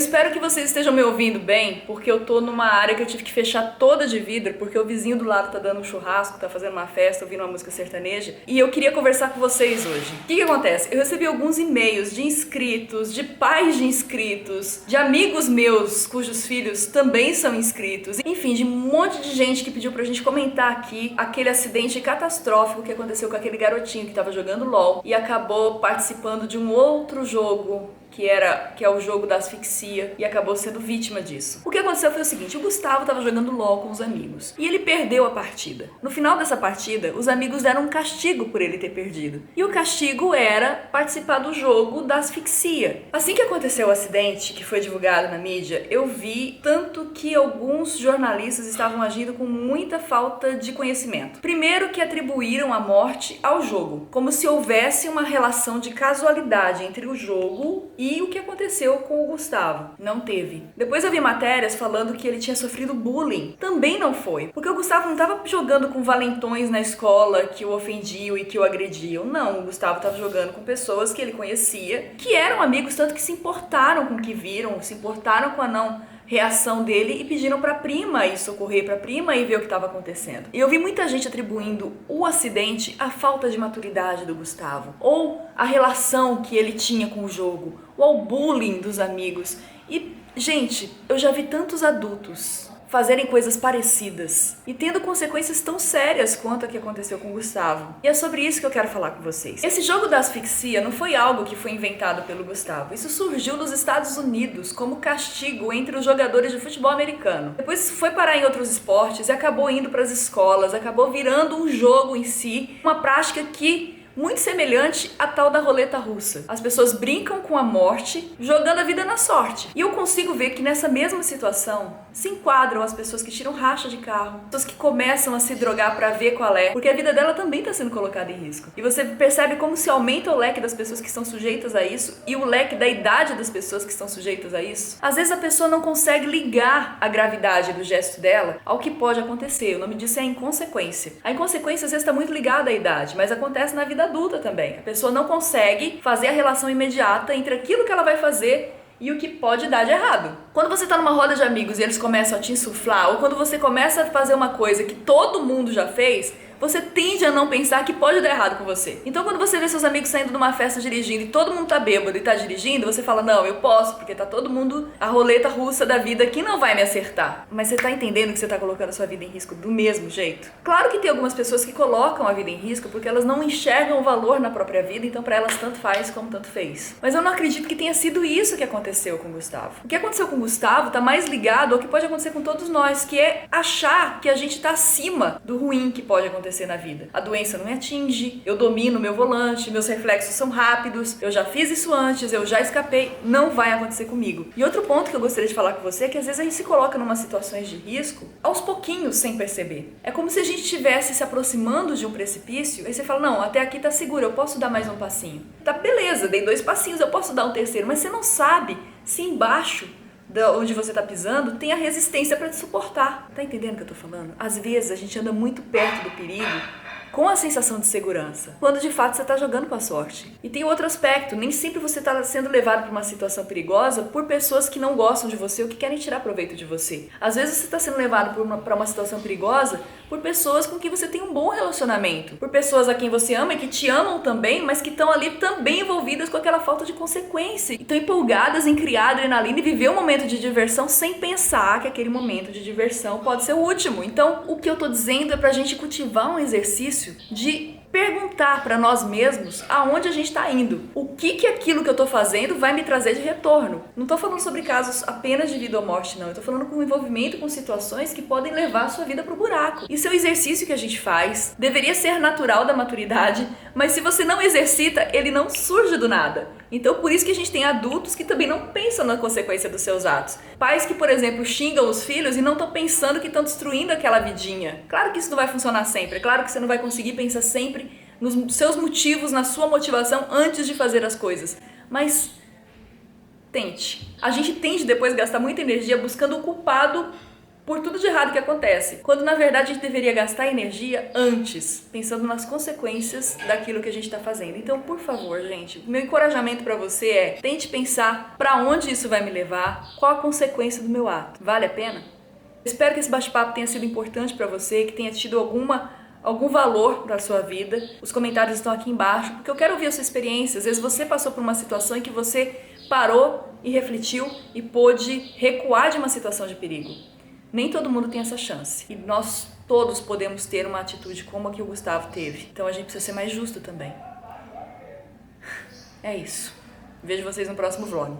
espero que vocês estejam me ouvindo bem, porque eu tô numa área que eu tive que fechar toda de vidro, porque o vizinho do lado tá dando um churrasco, tá fazendo uma festa, ouvindo uma música sertaneja, e eu queria conversar com vocês hoje. O que acontece? Eu recebi alguns e-mails de inscritos, de pais de inscritos, de amigos meus cujos filhos também são inscritos, enfim, de um monte de gente que pediu pra gente comentar aqui aquele acidente catastrófico que aconteceu com aquele garotinho que tava jogando LOL e acabou participando de um outro jogo que é o jogo da asfixia, e acabou sendo vítima disso. O que aconteceu foi o seguinte: o Gustavo estava jogando LOL com os amigos e ele perdeu a partida. No final dessa partida, os amigos deram um castigo por ele ter perdido, e o castigo era participar do jogo da asfixia. Assim que aconteceu o acidente, que foi divulgado na mídia, eu vi tanto que alguns jornalistas estavam agindo com muita falta de conhecimento. Primeiro, que atribuíram a morte ao jogo, como se houvesse uma relação de casualidade entre o jogo e o que aconteceu com o Gustavo. Não teve. Depois eu vi matérias falando que ele tinha sofrido bullying. Também não foi. Porque o Gustavo não estava jogando com valentões na escola que o ofendiam e que o agrediam. Não, o Gustavo estava jogando com pessoas que ele conhecia, que eram amigos, tanto que se importaram com o que viram, se importaram com a não reação dele e pediram pra prima ir socorrer pra prima e ver o que estava acontecendo. E eu vi muita gente atribuindo o acidente à falta de maturidade do Gustavo, ou à relação que ele tinha com o jogo, ou ao bullying dos amigos. E, gente, eu já vi tantos adultos fazerem coisas parecidas e tendo consequências tão sérias quanto a que aconteceu com o Gustavo. E é sobre isso que eu quero falar com vocês. Esse jogo da asfixia não foi algo que foi inventado pelo Gustavo. Isso surgiu nos Estados Unidos como castigo entre os jogadores de futebol americano. Depois foi parar em outros esportes e acabou indo para as escolas, acabou virando um jogo em si, uma prática que muito semelhante à tal da roleta russa. As pessoas brincam com a morte, jogando a vida na sorte. E eu consigo ver que nessa mesma situação se enquadram as pessoas que tiram racha de carro, pessoas que começam a se drogar pra ver qual é, porque a vida dela também tá sendo colocada em risco. E você percebe como se aumenta o leque das pessoas que estão sujeitas a isso e o leque da idade das pessoas que estão sujeitas a isso. Às vezes a pessoa não consegue ligar a gravidade do gesto dela ao que pode acontecer. O nome disso é inconsequência. A inconsequência às vezes está muito ligada à idade, mas acontece na vida adulta também. A pessoa não consegue fazer a relação imediata entre aquilo que ela vai fazer e o que pode dar de errado. Quando você tá numa roda de amigos e eles começam a te insuflar, ou quando você começa a fazer uma coisa que todo mundo já fez, você tende a não pensar que pode dar errado com você. Então quando você vê seus amigos saindo de uma festa dirigindo e todo mundo tá bêbado e tá dirigindo, você fala, não, eu posso, porque tá todo mundo, a roleta russa da vida aqui não vai me acertar. Mas você tá entendendo que você tá colocando a sua vida em risco do mesmo jeito? Claro que tem algumas pessoas que colocam a vida em risco porque elas não enxergam o valor na própria vida, então pra elas tanto faz como tanto fez. Mas eu não acredito que tenha sido isso que aconteceu com o Gustavo. O que aconteceu com o Gustavo tá mais ligado ao que pode acontecer com todos nós, que é achar que a gente tá acima do ruim que pode acontecer na vida. A doença não me atinge, eu domino meu volante, meus reflexos são rápidos, eu já fiz isso antes, eu já escapei, não vai acontecer comigo. E outro ponto que eu gostaria de falar com você é que às vezes a gente se coloca numa situações de risco aos pouquinhos sem perceber. É como se a gente estivesse se aproximando de um precipício, aí você fala, não, até aqui tá seguro, eu posso dar mais um passinho. Tá, beleza, dei 2 passinhos, eu posso dar um terceiro, mas você não sabe se embaixo onde você tá pisando, tem a resistência para te suportar. Tá entendendo o que eu tô falando? Às vezes a gente anda muito perto do perigo com a sensação de segurança, quando de fato você tá jogando com a sorte. E tem outro aspecto, nem sempre você tá sendo levado para uma situação perigosa por pessoas que não gostam de você ou que querem tirar proveito de você. Às vezes você tá sendo levado para uma situação perigosa por pessoas com quem você tem um bom relacionamento, por pessoas a quem você ama e que te amam também, mas que estão ali também envolvidas com aquela falta de consequência. E estão empolgadas em criar adrenalina e viver um momento de diversão sem pensar que aquele momento de diversão pode ser o último. Então, o que eu tô dizendo é pra gente cultivar um exercício de perguntar para nós mesmos aonde a gente está indo. O que aquilo que eu estou fazendo vai me trazer de retorno. Não estou falando sobre casos apenas de vida ou morte, não. Eu estou falando com envolvimento com situações que podem levar a sua vida para o buraco. Isso é o exercício que a gente faz. Deveria ser natural da maturidade, mas se você não exercita, ele não surge do nada. Então, por isso que a gente tem adultos que também não pensam na consequência dos seus atos. Pais que, por exemplo, xingam os filhos e não estão pensando que estão destruindo aquela vidinha. Claro que isso não vai funcionar sempre. É claro que você não vai conseguir pensar sempre nos seus motivos, na sua motivação antes de fazer as coisas. Mas tente. A gente tende depois a gastar muita energia buscando o culpado por tudo de errado que acontece, quando na verdade a gente deveria gastar energia antes, pensando nas consequências daquilo que a gente está fazendo. Então, por favor, gente, meu encorajamento para você é: tente pensar para onde isso vai me levar, qual a consequência do meu ato. Vale a pena? Espero que esse bate-papo tenha sido importante para você, que tenha tido algum valor para a sua vida. Os comentários estão aqui embaixo, porque eu quero ouvir a sua experiência. Às vezes você passou por uma situação em que você parou e refletiu e pôde recuar de uma situação de perigo. Nem todo mundo tem essa chance. E nós todos podemos ter uma atitude como a que o Gustavo teve. Então a gente precisa ser mais justo também. É isso. Vejo vocês no próximo vlog.